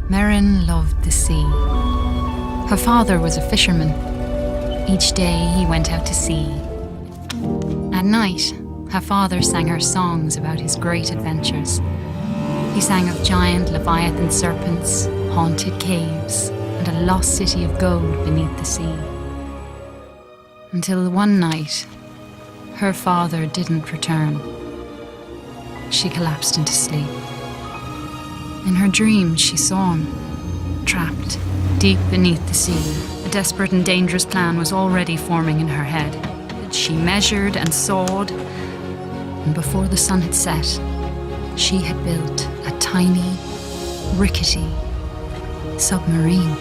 Merrin loved the sea. Her father was a fisherman. Each day he went out to sea. At night, her father sang her songs about his great adventures. He sang of giant leviathan serpents, haunted caves, and a lost city of gold beneath the sea. Until one night, her father didn't return. She collapsed into sleep. In her dream, she saw him, trapped deep beneath the sea. A desperate and dangerous plan was already forming in her head. She measured and sawed, and before the sun had set, she had built a tiny, rickety submarine.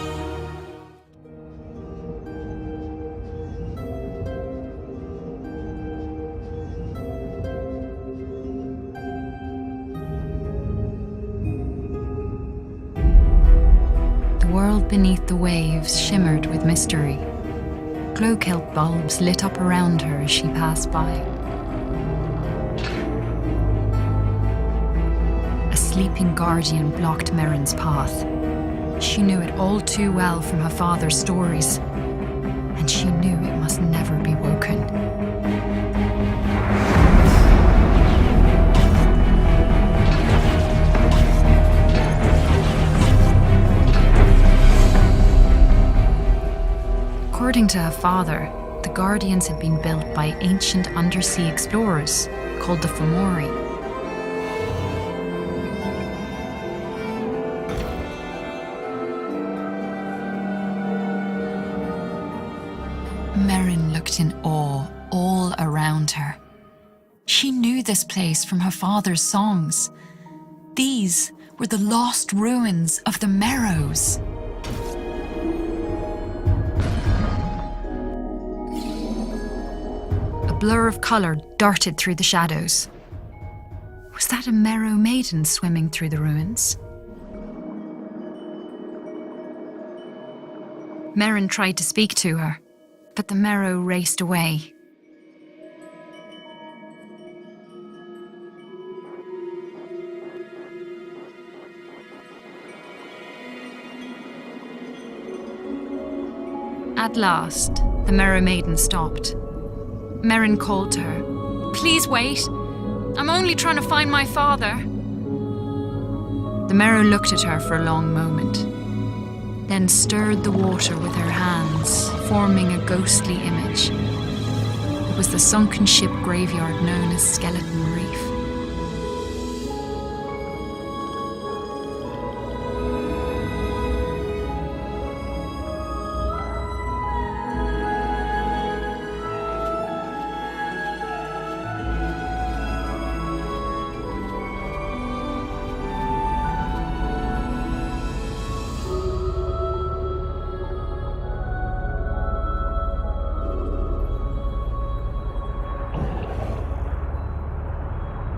The world beneath the waves shimmered with mystery. Glow kelp bulbs lit up around her as she passed by. A sleeping guardian blocked Merrin's path. She knew it all too well from her father's stories, and she knew it must never be woken. According to her father, the Guardians had been built by ancient undersea explorers called the Fomori. Merrin looked in awe all around her. She knew this place from her father's songs. These were the lost ruins of the Merrows. A blur of colour darted through the shadows. Was that a Merrow maiden swimming through the ruins? Merrin tried to speak to her, but the Merrow raced away. At last, the Merrow maiden stopped. Merrin called to her. "Please wait. I'm only trying to find my father." The Merrow looked at her for a long moment, then stirred the water with her hands, forming a ghostly image. It was the sunken ship graveyard known as Skeleton Reef.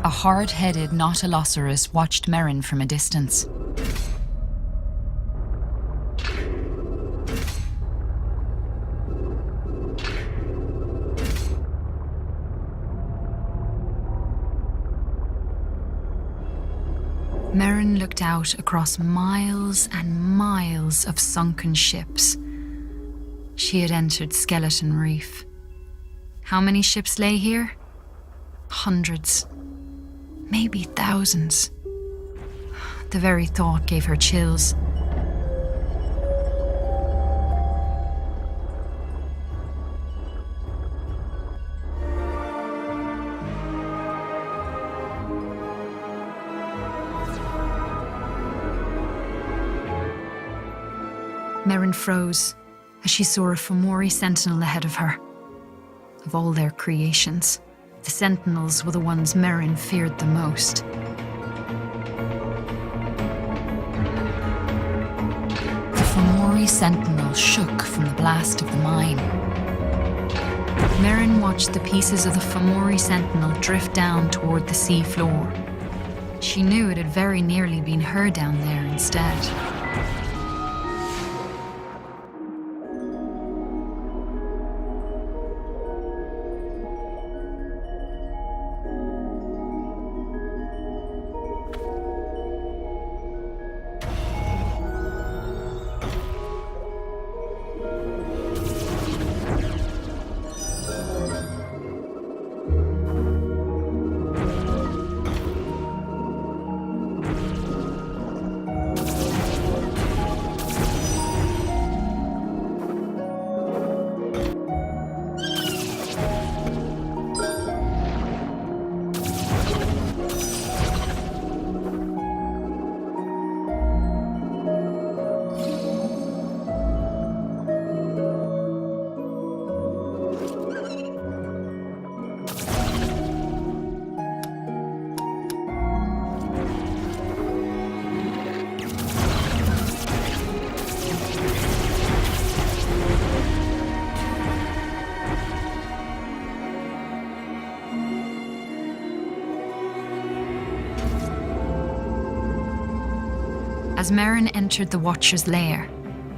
A hard-headed Nautilus watched Merrin from a distance. Merrin looked out across miles and miles of sunken ships. She had entered Skeleton Reef. How many ships lay here? Hundreds. Maybe thousands. The very thought gave her chills. Merrin froze as she saw a Fomori sentinel ahead of her. Of all their creations, the sentinels were the ones Merrin feared the most. The Fomori sentinel shook from the blast of the mine. Merrin watched the pieces of the Fomori sentinel drift down toward the sea floor. She knew it had very nearly been her down there instead. As Merrin entered the Watcher's lair,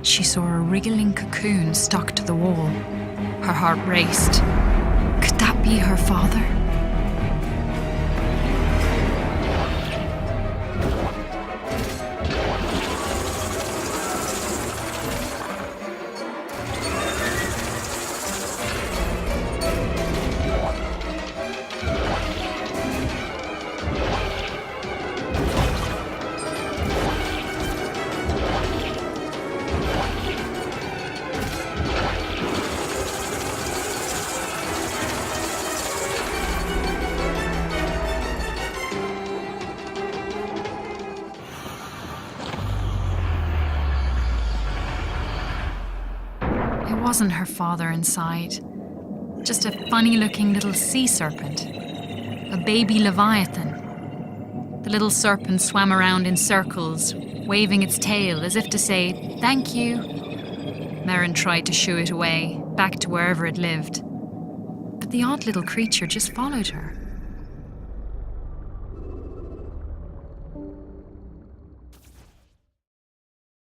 she saw a wriggling cocoon stuck to the wall. Her heart raced. Could that be her father? It wasn't her father inside. Just a funny-looking little sea serpent. A baby leviathan. The little serpent swam around in circles, waving its tail as if to say, "Thank you." Merrin tried to shoo it away, back to wherever it lived. But the odd little creature just followed her.